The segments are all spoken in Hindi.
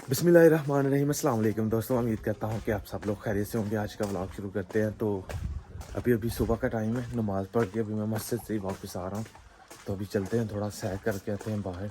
बिस्मिल्लाहिर्रहमानिर्रहीम। अस्सलाम वालेकुम दोस्तों, उम्मीद करता हूँ कि आप सब लोग खैरियत से होंगे। आज का व्लॉग शुरू करते हैं। तो अभी सुबह का टाइम है, नमाज़ पढ़ के अभी मैं मस्जिद से ही वापस आ रहा हूँ। तो अभी चलते हैं, थोड़ा सैर करके आते हैं बाहर।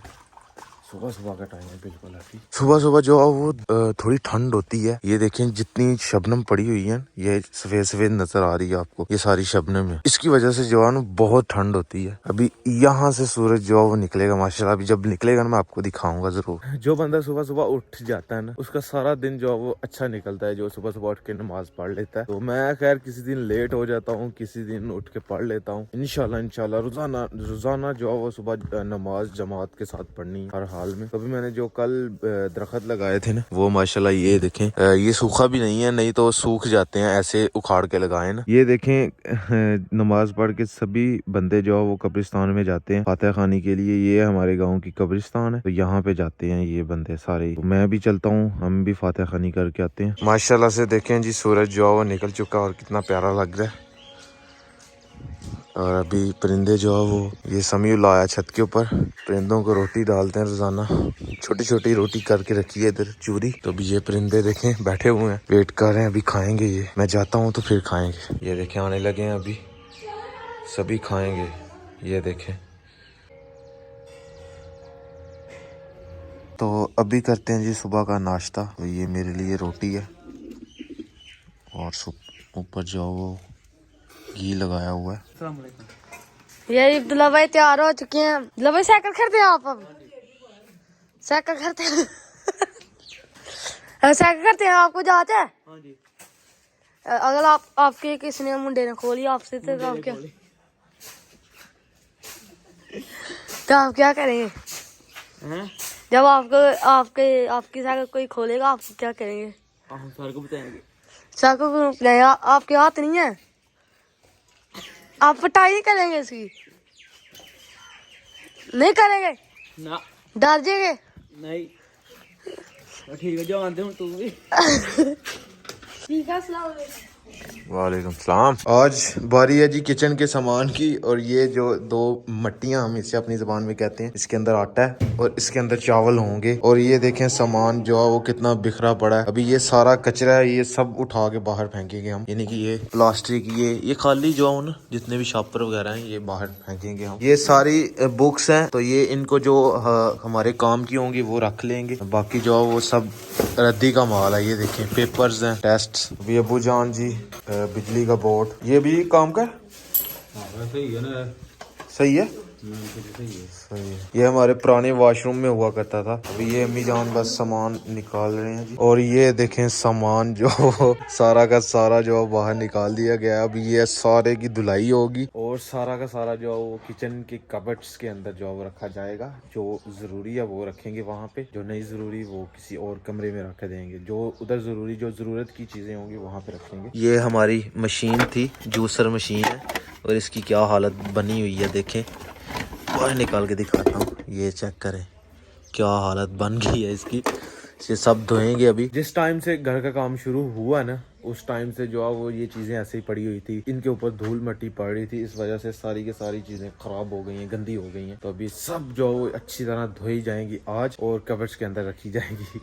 सुबह सुबह का टाइम है, बिल्कुल अभी सुबह सुबह जो है वो थोड़ी ठंड होती है। ये देखें जितनी शबनम पड़ी हुई है, ये सफेद सफेद नजर आ रही है आपको, ये सारी शबनम है। इसकी वजह से जो है ना बहुत ठंड होती है। अभी यहाँ से सूरज जो है वो निकलेगा माशाल्लाह। अभी जब निकलेगा ना मैं आपको दिखाऊंगा जरूर। जो बंदा सुबह सुबह उठ जाता है ना, उसका सारा दिन जो है वो अच्छा निकलता है, जो सुबह सुबह उठ के नमाज पढ़ लेता है। तो मैं खैर किसी दिन लेट हो जाता हूँ, किसी दिन उठ के पढ़ लेता हूँ। इंशाल्लाह रोजाना जो है वो सुबह नमाज जमात के साथ पढ़नी हर हाल में। तो अभी मैंने जो कल दरख्त लगाए थे ना, वो माशाल्लाह ये देखें, ये सूखा भी नहीं है, नहीं तो सूख जाते हैं, ऐसे उखाड़ के लगाए ना। ये देखें नमाज पढ़ के सभी बंदे जो है वो कब्रिस्तान में जाते हैं फातिहा खानी के लिए। ये हमारे गाँव की कब्रिस्तान है, तो यहाँ पे जाते हैं ये बंदे सारे। तो मैं भी चलता हूँ, हम भी फातिहा खानी करके आते हैं। माशाल्लाह से देखें जी, सूरज जो है वो निकल चुका और कितना प्यारा लग रहा है। और अभी परिंदे जो है वो, ये समीउल आया छत के ऊपर, परिंदों को रोटी डालते हैं रोजाना। छोटी छोटी रोटी करके रखी है इधर चूरी। तो अभी ये परिंदे देखें बैठे हुए हैं, वेट कर रहे हैं, अभी खाएंगे ये। मैं जाता हूँ तो फिर खाएंगे। ये देखें आने लगे हैं, अभी सभी खाएंगे। ये देखें। तो अभी करते हैं जी सुबह का नाश्ता। तो ये मेरे लिए रोटी है और ऊपर जो वो घी लगाया हुआ है। ये अब्दुल्ला भाई तैयार हो चुके हैं। अब्दुल्ला भाई साइकिल खरीदे आप? अब साइकिल खरीदते हैं। साइकिल करते हैं, आपको जाते है? हाँ जी। अगर आपके किसने मुंडे ने खोली आपसे तो आप क्या आप क्या करेंगे? जब आपकी साइकिल कोई खोलेगा, आप क्या करेंगे? सर को बताएंगे। सर को बताएंगे? आपके हाथ नहीं है, आप पिटाई करेंगे इसकी? नहीं करेंगे ना? डर जाएंगे? नहीं। ठीक है, जो आंदे हूं तू भी। ठीक है, अस्सलाम वालेकुम। वालेकुम सलाम। आज बारी है जी किचन के सामान की। और ये जो दो मट्टियां हम इसे अपनी जबान में कहते हैं, इसके अंदर आटा है और इसके अंदर चावल होंगे। और ये देखें सामान जो है वो कितना बिखरा पड़ा है। अभी ये सारा कचरा है, ये सब उठा के बाहर फेंकेंगे हम। यानी कि ये प्लास्टिक, ये खाली जो है ना, जितने भी शॉपर वगैरह हैं ये बाहर फेंकेंगे हम। ये सारी बुक्स हैं, तो ये इनको जो हमारे काम की होंगी वो रख लेंगे। बाकी जो है वो सब रद्दी का माल है। ये देखें पेपर्स हैं, टेस्ट। अभी अबू जान जी बिजली का बोर्ड, ये भी काम का सही है ना? सही है, सही है। ये हमारे पुराने वॉशरूम में हुआ करता था। अभी ये अम्मी जान बस सामान निकाल रहे हैं जी। और ये देखें सामान जो सारा का सारा जो बाहर निकाल दिया गया। अभी ये सारे की धुलाई होगी और सारा का सारा जो वो किचन के कबर्ड्स के अंदर जो वो रखा जाएगा। जो जरूरी है वो रखेंगे वहाँ पे, जो नहीं जरूरी वो किसी और कमरे में रख देंगे। जो उधर जरूरी, जो जरूरत की चीजें होंगी वहाँ पे रखेंगे। ये हमारी मशीन थी, जूसर मशीन है, और इसकी क्या हालत बनी हुई है देखें। बाहर निकाल के दिखाता हूँ, ये चेक करें क्या हालत बन गई है इसकी। ये सब धोएंगे अभी। जिस टाइम से घर का काम शुरू हुआ ना, उस टाइम से जो है वो ये चीजें ऐसे ही पड़ी हुई थी। इनके ऊपर धूल मट्टी पड़ रही थी, इस वजह से सारी की सारी चीजें खराब हो गई हैं, गंदी हो गई हैं। तो अभी सब जो है वो अच्छी तरह धोई जाएंगी आज और कबर्ड्स के अंदर रखी जाएंगी।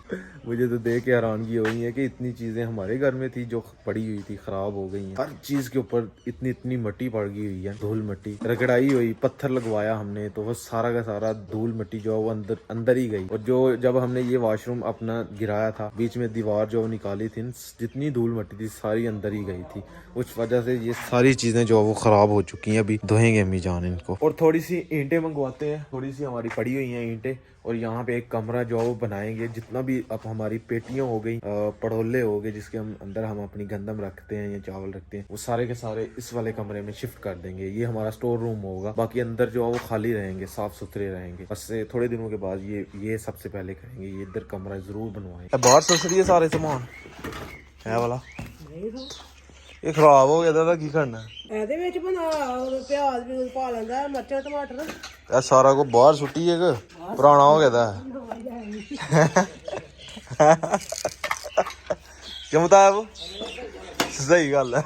मुझे तो देख के हैरानगी हो रही है कि इतनी चीजें हमारे घर में थी जो पड़ी हुई थी, खराब हो गई हैं। हर चीज के ऊपर इतनी इतनी मट्टी पड़ गई हुई है, धूल मट्टी रगड़ाई हुई, पत्थर लगवाया हमने, तो वो सारा का सारा धूल मट्टी जो है वो अंदर ही गई। और जो जब हमने ये वॉशरूम अपना गिराया था, बीच में दीवार जो निकाली थी, जितनी धूल मट्टी थी सारी अंदर ही गई थी। उस वजह से ये सारी चीजें जो वो खराब हो चुकी हैं। अभी धोएंगे अम्मी जान इनको। और थोड़ी सी ईंटें मंगवाते हैं, थोड़ी सी हमारी पड़ी हुई हैं ईंटें। और यहाँ पे एक कमरा जो वो बनाएंगे। जितना भी अब हमारी पेटियां हो गई, पड़ोले हो गए, जिसके हम अंदर हम अपनी गंदम रखते हैं या चावल रखते हैं, वो सारे के सारे इस वाले कमरे में शिफ्ट कर देंगे। ये हमारा स्टोर रूम होगा। बाकी अंदर जो है वो खाली रहेंगे, साफ सुथरे रहेंगे। बस थोड़े दिनों के बाद ये सबसे पहले करेंगे, ये इधर कमरा जरूर बनवाएंगे। बाहर सोच रही है सारे सामान है वाला, ये खराब हो गया था, की करना ਇਹਦੇ ਵਿੱਚ ਬਣਾ ਪਿਆਜ਼ ਵੀ ਪਾ ਲੈਂਦਾ, ਮਿਰਚਾਂ ਟਮਾਟਰ ਇਹ ਸਾਰਾ ਕੋ ਬਾਹਰ ਸੁੱਟੀ ਹੈ ਕਿ ਪੁਰਾਣਾ ਹੋ ਗਿਆ ਦਾ ਕਿਉਂ ਬਤਾਇਆ ਉਹ ਸਹੀ ਗੱਲ ਹੈ।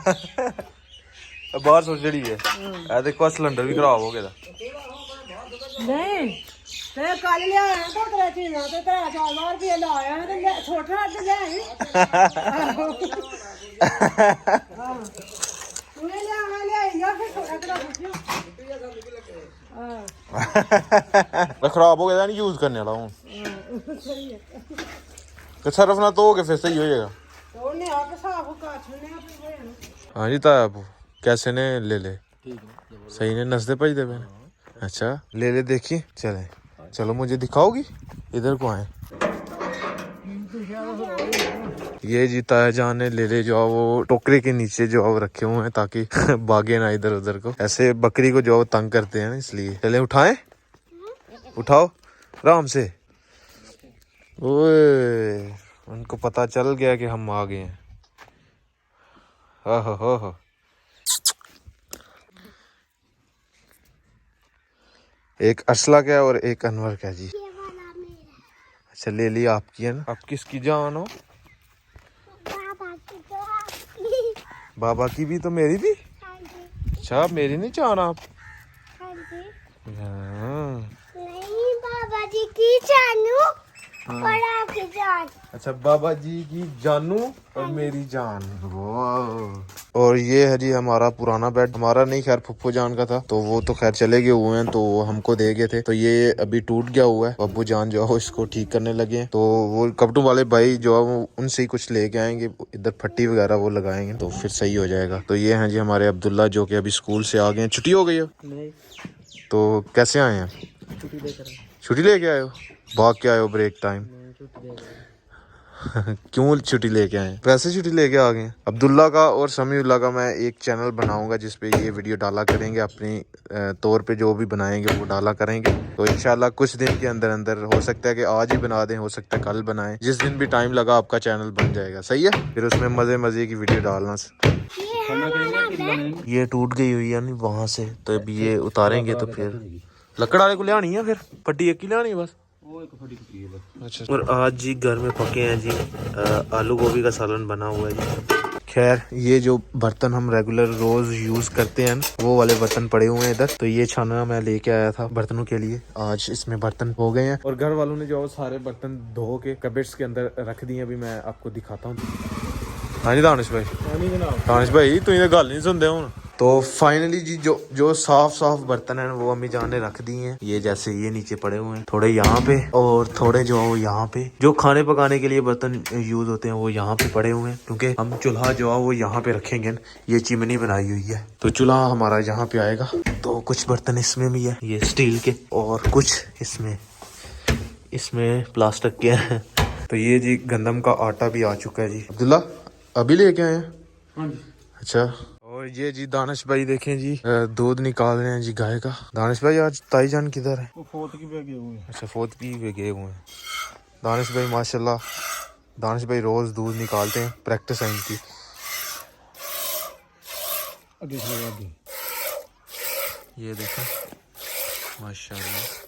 ਬਾਹਰ ਸੁੱਟ ਜਿਹੜੀ ਹੈ ਇਹ ਦੇਖੋ, ਸਿਲੰਡਰ ਵੀ ਖਰਾਬ ਹੋ ਗਿਆ ਦਾ। ਨਹੀਂ ਤੇ ਕੱਲ ਲਿਆਇਆ ਤਾਂ ਤੇਰਾ ਚੀਨਾ ਤੇ 3-4 ਰੁਪਏ ਲਾਇਆ ਤੇ छोटा ले आई तूने ले आई या फिर छोटा करा खराब हो गया नहीं यूज करने वाला हूँ तो सरफ ना तो फिर सही हो जाएगा तो ने आके साफ कर छने अपने हाँ जी ताया कैसे ने ले सही ने नसदे भजदे पे अच्छा ले देखिए चले चलो मुझे दिखाओगी इधर को आए ये जी ताया जान ने ले जो वो टोकरे के नीचे जो अब रखे हुए हैं ताकि भागे ना इधर उधर को ऐसे बकरी को जो तंग करते हैं ना इसलिए चले उठाएं उठाओ आराम से ओए उनको पता चल गया कि हम आ गए हैं हो एक असला का और एक अनवर का जी अच्छा ले लिया आपकी है ना आप किसकी जान हो बाबा की भी तो मेरी भी अच्छा मेरी नहीं जान आप नहीं बाबा जी की जानू और आपकी जान अच्छा बाबा जी की जानू और मेरी जान वाह और ये है जी हमारा पुराना बेड हमारा नहीं खैर फुप्पो जान का था तो वो तो खैर चले गए हुए हैं तो वो हमको दे गए थे तो ये अभी टूट गया हुआ है अब्बू जान जो है इसको ठीक करने लगे हैं तो वो कपड़ों वाले भाई जो है वो उनसे ही कुछ लेके आएंगे इधर फट्टी वगैरह वो लगाएंगे तो फिर सही हो जाएगा तो ये है जी हमारे अब्दुल्ला जो कि अभी स्कूल से आ गए हैं छुट्टी हो गई है तो कैसे आए हैं छुट्टी लेके आए हो भाग के आए हो ब्रेक टाइम क्यों छुट्टी लेके आए वैसे छुट्टी लेके आ गए अब्दुल्ला का और समीउल्लाह का मैं एक चैनल बनाऊंगा जिसपे ये वीडियो डाला करेंगे अपनी तौर पे जो भी बनाएंगे वो डाला करेंगे तो इंशाल्लाह कुछ दिन के अंदर अंदर हो सकता है कि आज ही बना दें हो सकता है कल बनाएं जिस दिन भी टाइम लगा आपका चैनल बन जाएगा सही है फिर उसमें मजे की वीडियो डालना ये टूट गई हुई है नहीं वहां से तो अभी ये उतारेंगे तो फिर लकड़ वाले को ले आनी है फिर पट्टी एक ही ले आनी है बस अच्छा और आज जी घर में पके हैं जी आलू गोभी का सालन बना हुआ है जी खैर ये जो बर्तन हम रेगुलर रोज यूज करते हैं वो वाले बर्तन पड़े हुए हैं इधर तो ये छाना मैं लेके आया था बर्तनों के लिए आज इसमें बर्तन हो गए हैं और घर वालों ने जो सारे बर्तन धो के कबर्ड्स के अंदर रख दिए अभी मैं आपको दिखाता हूँ हाँ जी दानिश भाई तू ये गल नहीं सुनते हूँ तो फाइनली जी जो साफ बर्तन है वो अम्मी जान ने रख दिए हैं ये जैसे ये नीचे पड़े हुए हैं थोड़े यहाँ पे और थोड़े जो है वो यहाँ पे जो खाने पकाने के लिए बर्तन यूज होते हैं वो यहाँ पे पड़े हुए हैं क्योंकि हम चूल्हा जो है वो यहाँ पे रखेंगे ये चिमनी बनाई हुई है तो चूल्हा हमारा यहाँ पे आएगा तो कुछ बर्तन इसमें भी है ये स्टील के और कुछ इसमें प्लास्टिक के हैं तो ये जी गंदम का आटा भी आ चुका है जी अब्दुल्ला अभी लेके आए हैं अच्छा और ये जी दानिश भाई देखें जी दूध निकाल रहे हैं जी गाय का दानिश भाई आज ताई जान किधर है फोत की पे गए हुए हैं अच्छा फोत की पे गए हुए हैं दानिश भाई माशाल्लाह दानिश भाई रोज दूध निकालते हैं प्रैक्टिस है इनकी ये देखें माशाल्लाह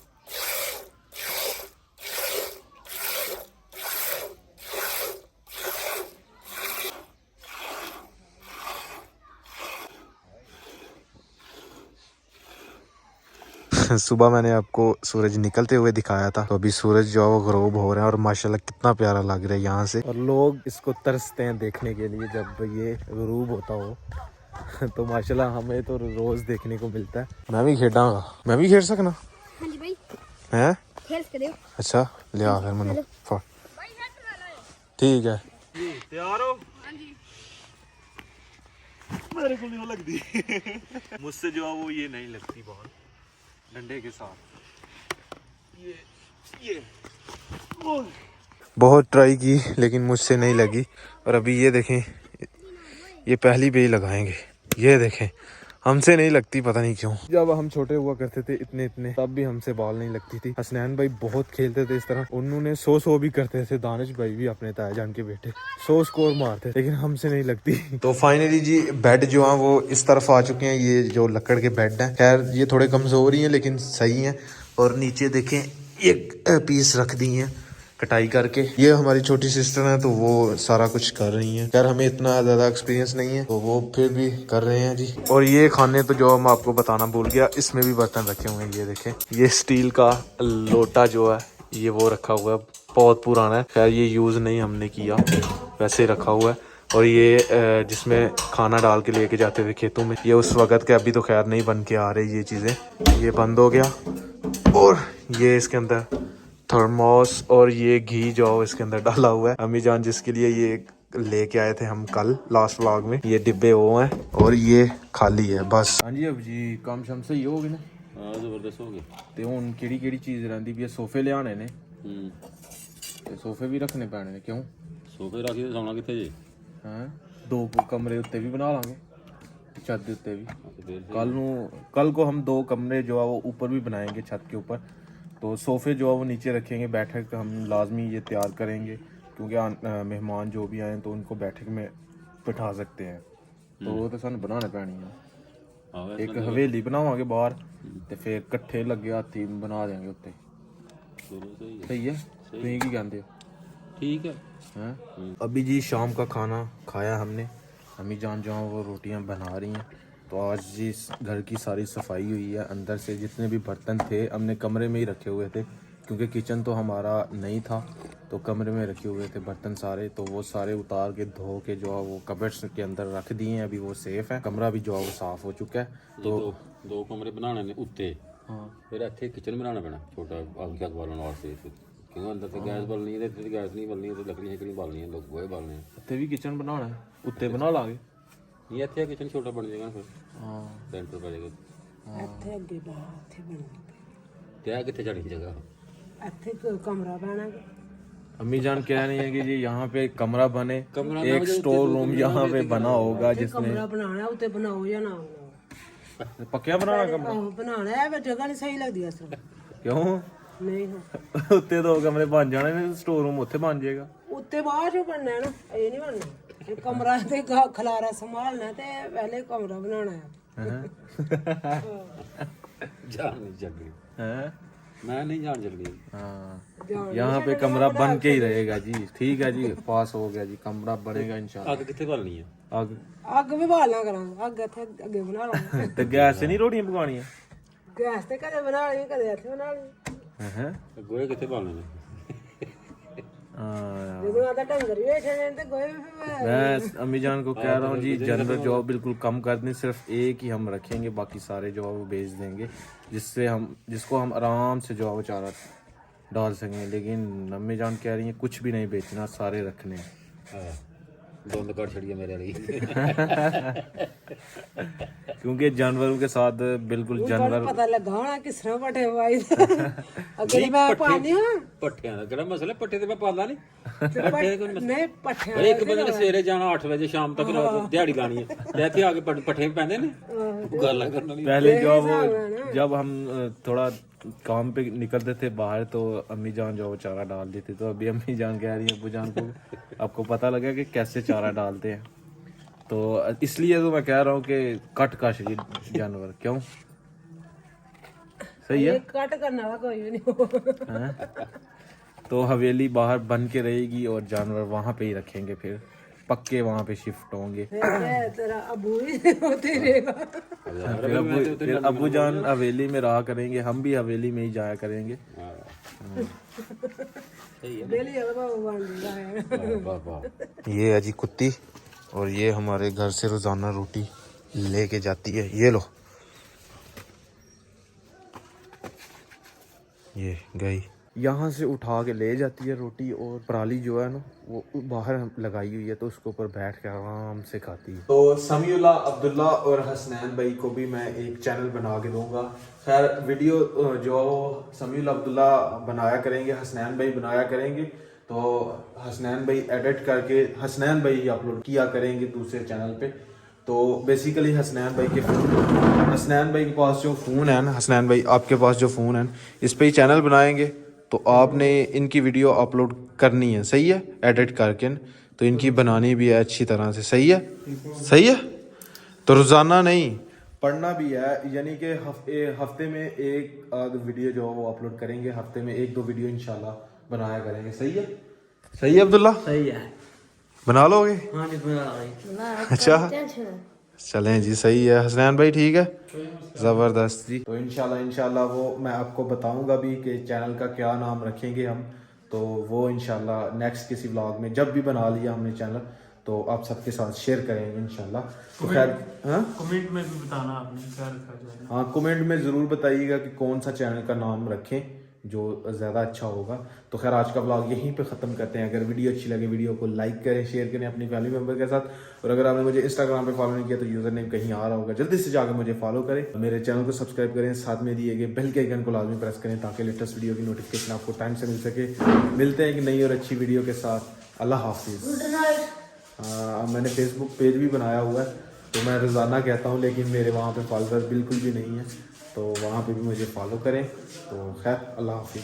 सुबह मैंने आपको सूरज निकलते हुए दिखाया था तो अभी सूरज जो है वो ग़ुरूब हो रहा है और माशाल्लाह कितना प्यारा लग रहा है यहाँ से और लोग इसको तरसते हैं देखने के लिए जब ये ग़ुरूब होता हो तो माशाल्लाह हमें तो रोज देखने को मिलता है मैं भी खेडांगा मैं भी खेल सकना हाँ जी भाई हैं खेल के अच्छा ले आ फिर मैंने ठीक है तैयार हो मेरे को नहीं लगती मुझसे जो है वो ये नहीं लगती बहुत डंडे के साथ ये बहुत ट्राई की लेकिन मुझसे नहीं लगी और अभी ये देखें ये पहली पे ही लगाएंगे ये देखें हमसे नहीं लगती पता नहीं क्यों जब हम छोटे हुआ करते थे इतने तब भी हमसे बॉल नहीं लगती थी हसनैन भाई बहुत खेलते थे इस तरह उन्होंने 100 भी करते थे दानिश भाई भी अपने ताया जान के बेटे 100 स्कोर मारते लेकिन हमसे नहीं लगती तो फाइनली जी बेड जो है वो इस तरफ आ चुके हैं ये जो लकड़ के बेड हैं खैर ये थोड़े कमजोर ही हैं लेकिन सही हैं और नीचे देखें एक पीस रख दी है कटाई करके ये हमारी छोटी सिस्टर है तो वो सारा कुछ कर रही है यार हमें इतना ज्यादा एक्सपीरियंस नहीं है तो वो फिर भी कर रहे हैं जी और ये खाने तो जो मैं आपको बताना भूल गया इसमें भी बर्तन रखे हुए हैं ये देखें ये स्टील का लोटा जो है ये वो रखा हुआ है बहुत पुराना है, खैर ये यूज़ नहीं हमने किया, वैसे रखा हुआ है। और ये जिसमें खाना डाल के लेके जाते थे खेतों में, ये उस वक़्त के, अभी तो खैर नहीं बन के आ रही ये चीज़ें, ये बंद हो गया। और ये इसके अंदर थर्मोस और ये घी जो इसके अंदर डाला हुआ है, अम्मी जान जिसके लिए ये लेके आए थे हम कल लास्ट व्लॉग में, ये डिब्बे वो हैं और ये खाली है बस। हाँ जी, अब जी काम शाम सही हो गए ना? हाँ जबरदस्त हो गया। ਤੇ ਹੁਣ ਕਿਹੜੀ ਚੀਜ਼ ਰਹਿੰਦੀ ਵੀ ਸੋਫੇ ਲਿਆਣੇ ਨੇ ਤੇ ਸੋਫੇ ਵੀ ਰੱਖਣੇ ਪੈਣੇ ਨੇ। ਕਿਉਂ ਸੋਫੇ ਰੱਖ ਕੇ ਸੌਣਾ ਕਿੱਥੇ ਜੇ? ਹਾਂ, 2 कमरे उत्ते भी बना लांगे, छत के उत्ते भी। कल को हम 2 कमरे जो है वो ऊपर भी बनाएंगे छत के ऊपर, तो सोफे जो है वो नीचे रखेंगे, बैठक हम लाजमी ये तैयार करेंगे क्योंकि मेहमान जो भी आए तो उनको बैठक में बिठा सकते हैं, तो वो तो सानू बनाने पैनी है। एक हवेली बनावांगे बाहर ते फिर कट्ठे लगे हाथी बना देंगे उत्ते। सही है, तुसीं की कहंदे हो? ठीक है। हैं अभी जी शाम का खाना खाया हमने, अम्मी जान जो वो रोटियां बना रही हैं। तो आज जी घर की सारी सफाई हुई है, अंदर से जितने भी बर्तन थे हमने कमरे में ही रखे हुए थे क्योंकि किचन तो हमारा नहीं था, तो कमरे में रखे हुए थे बर्तन सारे, तो वो सारे उतार के धो के जो है वो कबर्ड्स के अंदर रख दिए हैं। अभी वो सेफ है, कमरा भी जो है वो साफ हो चुका है। तो 2 कमरे बनाने ने उत्ते, हाँ फिर इत्थे किचन बनाना पैना छोटा आग जाग बालन वास्ते, क्योंकि अंदर से गैस बलनी है, ते गैस नहीं बलनी है, ते लकड़ी बालनी है, लोग गोहे बालने हैं। इत्थे भी किचन बनाना है, उत्ते बना लांगे। नहीं इत्थे किचन छोटा बन जाएगा फिर, हाँ सेंटर पड़ जाएगा। ਇੱਥੇ ਅੱਗੇ ਬਾਹਰ ਇੱਥੇ ਬਣਨੀ ते आ कित्थे जानी जगह? ਇੱਥੇ ਕੋਈ ਕਮਰਾ ਬਣਾ अम्मी जान कह रही है कि जी यहाँ पे कमरा बने, एक स्टोर रूम यहाँ पे बना होगा जिसने ਕਮਰਾ ਬਣਾਉਣਾ ਉੱਤੇ ਬਣਾਓ ਜਾਂ ਨਾ ਬਣਾਓ। पक्का बनाना कमरा। ਆਹੋ ਬਣਾਉਣਾ ਹੈ, ਪਰ ਜਗ੍ਹਾ ਨਹੀਂ ਸਹੀ ਲੱਗਦੀ ਇਸ ਤਰ੍ਹਾਂ। क्यों ਨਹੀਂ उत्ते 2 कमरे बन जाने ने, स्टोर रूम उत्थे बन जाएगा। ਉੱਤੇ ਬਾਹਰ ਜੋ ਬਣਨਾ ਹੈ ਨਾ, ਇਹ ਨਹੀਂ ਬਣਨਾ। ਇਹ ਕਮਰਾ ਤੇ ਖਲਾਰਾ ਸੰਭਾਲਣਾ ਤੇ ਪਹਿਲੇ ਕਮਰਾ ਬਣਾਉਣਾ ਹੈ। जान नहीं चल रही हैं मैं नहीं जान चल रही। हाँ, यहाँ पे कमरा बन के ही रहेगा जी। ठीक है जी, पास हो गया जी, कमरा बनेगा इंशाल्लाह। आग कित्थे बालनी है? आग ਅੱਗ ਵੀ ਬਾਲਣਾ ਕਰਾਂਗੇ, ਅੱਗ ਇੱਥੇ ਅੱਗੇ ਬਣਾ ਲਾਂਗੇ। तो गैस से नहीं रोटियां पकानियां? ਗੈਸ ਤੇ ਕਦੇ ਬਣਾ ਲਈ, ਕਦੇ ਇੱਥੇ ਬਣਾ ਲਈ। हैं गोहे कित्थे बालने ने? हाँ, ਜਦੋਂ ਆਦਾ ਢੰਗਰ ਵੀ ਬੈਠੇ ਨੇ ਤੇ ਕੋਈ ਵੀ ਫਿਰ मैं अम्मी जान को कह रहा हूँ जी, जनरल जॉब बिल्कुल कम कर दें, सिर्फ एक ही हम रखेंगे, बाकी सारे जो है वो बेच देंगे, जिसको हम आराम से जो है वो चारा डाल सकें। लेकिन अम्मी जान कह रही हैं कुछ भी नहीं बेचना, सारे रखने हैं। धुंध कट छड़ी है मेरे वाली। क्योंकि जानवरों के साथ बिल्कुल जानवर ਪਤਾ ਲੱਗਾ ਹੋਣਾ ਕਿਸ ਤਰ੍ਹਾਂ ਪਟੇ ਵਾਈ ਅੱਗੇ ਮੈਂ ਪਾਣੀ ਹਾਂ पट्ठियां दा केड़ा मसला है? पट्ठे ते मैं पाला नहीं, पट्ठे कोई मसला ਨਹੀਂ ਪੱਠਿਆਂ अरे एक बंदे ने सवेरे जाना 8 बजे, शाम तक दिहाड़ी लानी है, ते इत्थे आके पट्ठे पैंदे ने गल्लां करन वाली। पहले जब हम थोड़ा काम पे निकलते थे बाहर तो अम्मी जान जो चारा डाल देती, तो अभी अम्मी जान कह रही है अब्बू जान को आपको पता लगा कि कैसे चारा डालते हैं, तो इसलिए तो मैं कह रहा हूँ कि कट काश जानवर। क्यों सही है? ਕੱਟ ਕਰਨ ਵਾਲਾ ਕੋਈ ਵੀ ਨਹੀਂ। हैं? तो हवेली बाहर बन के रहेगी और जानवर वहाँ पे ही रखेंगे, फिर पक्के वहाँ पे शिफ्ट होंगे। तेरा अबू ही होते रहेगा। फिर अब्बू जान हवेली में रहा करेंगे, हम भी हवेली में ही जाया करेंगे। डेली बाबा बन रहा है। ये है जी कुत्ती, और ये हमारे घर से रोजाना रोटी लेके जाती है। ये लो, ये गई, यहाँ से उठा के ले जाती है रोटी, और पराली जो है ना वो बाहर लगाई हुई है, तो उसके ऊपर बैठ के आराम से खाती है। तो समीउल्लाह, अब्दुल्ला और हसनैन भाई को भी मैं एक चैनल बना के दूंगा। खैर वीडियो जो समीउल्लाह अब्दुल्ला बनाया करेंगे, हसनैन भाई बनाया करेंगे, तो हसनैन भाई एडिट करके हसनैन भाई ही अपलोड किया करेंगे दूसरे चैनल पे। तो बेसिकली हसनैन भाई के पास जो फ़ोन है ना, हसनैन भाई आपके पास जो फ़ोन है इस पे ही चैनल बनाएंगे, तो आपने इनकी वीडियो अपलोड करनी है, सही है, एडिट करके, तो इनकी बनानी भी है अच्छी तरह से। सही है, सही है। तो रोज़ाना नहीं, पढ़ना भी है, यानी कि हफ्ते में एक आध वीडियो जो है वो अपलोड करेंगे, हफ्ते में 1-2 वीडियो इंशाल्लाह बनाया करेंगे। सही है, सही है अब्दुल्ला? सही है। बना लोगे? हाँ जी बना रही। अच्छा चलें जी, सही है। हसनैन भाई ठीक है, ज़बरदस्त जी। तो इंशाल्लाह वो मैं आपको बताऊंगा भी कि चैनल का क्या नाम रखेंगे हम, तो वो इंशाल्लाह नेक्स्ट किसी व्लॉग में जब भी बना लिया हमने चैनल तो आप सबके साथ शेयर करेंगे इंशाल्लाह। तो खैर हाँ कमेंट में भी बताना आपने क्या रखा जो है। हाँ कमेंट में ज़रूर बताइएगा कि कौन सा चैनल का नाम रखें जो ज़्यादा अच्छा होगा। तो खैर आज का व्लॉग यहीं पे ख़त्म करते हैं। अगर वीडियो अच्छी लगे वीडियो को लाइक करें, शेयर करें अपनी फैमिली मेम्बर के साथ। और अगर आपने मुझे इंस्टाग्राम पे फॉलो नहीं किया तो यूज़र नेम कहीं आ रहा होगा, जल्दी से जाकर मुझे फॉलो करें, मेरे चैनल को सब्सक्राइब करें, साथ में दिए गए बेल के आइकन को लाजमी प्रेस करें ताकि लेटेस्ट वीडियो की नोटिफिकेशन आपको टाइम से मिल सके। मिलते हैं कि नई और अच्छी वीडियो के साथ। अल्लाह हाफिज़। मैंने फेसबुक पेज भी बनाया हुआ है तो मैं रोज़ाना कहता हूँ लेकिन मेरे वहाँ पे फॉलोअर्स बिल्कुल भी नहीं है, तो वहाँ पे भी मुझे फॉलो करें। तो खैर अल्लाह हाफिज़।